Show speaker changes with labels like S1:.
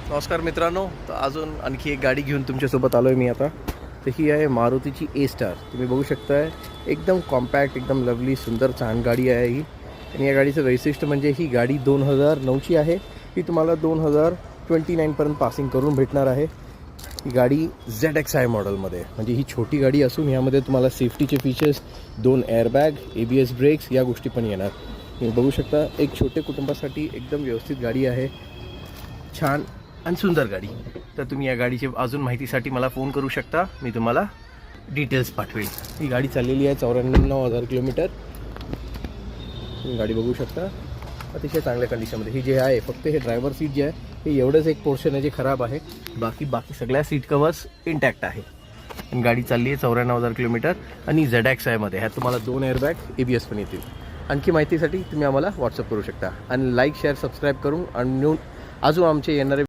S1: नमस्कार मित्रांनो, तर अजून आणखी एक गाडी घेऊन तुमच्यासोबत आलो आहे मी आता. तर ही आहे मारुतीची ए स्टार. तुम्ही बघू शकताय एकदम कॉम्पॅक्ट, एकदम लवली, सुंदर छान गाडी आहे ही. आणि या गाडीचं वैशिष्ट्य म्हणजे ही गाडी 2009ची आहे. ही तुम्हाला 2029पर्यंत पासिंग करून भेटणार आहे. ही गाडी ZXi मॉडेलमध्ये, म्हणजे ही छोटी गाडी असून यामध्ये तुम्हाला सेफ्टीचे फीचर्स, 2 एअरबॅग, ABS ब्रेक्स या गोष्टी पण येणार. तुम्ही बघू शकता एक छोटे कुटुंबासाठी एकदम व्यवस्थित गाडी आहे, छान आणि सुंदर गाडी. तर तुम्ही या गाडीची अजून माहितीसाठी मला फोन करू शकता, मी तुम्हाला डिटेल्स पाठवेल. ही गाडी चाललेली आहे 94,000 किलोमीटर. तुम्ही गाडी बघू शकता अतिशय चांगल्या कंडिशनमध्ये. ही जे आहे फक्त हे ड्रायव्हर सीट जे आहे हे एवढंच एक पोर्शन आहे जे खराब आहे, बाकी सगळ्या सीट कवर्स इंटॅक्ट आहे. आणि गाडी चालली आहे 94,000 किलोमीटर आणि ZXiमध्ये. ह्यात तुम्हाला 2 एअरबॅग, ABS पण येतील. आणखी माहितीसाठी तुम्ही आम्हाला व्हॉट्सअप करू शकता आणि लाईक, शेअर, सबस्क्राईब करून आणि अजून आमचे येणारे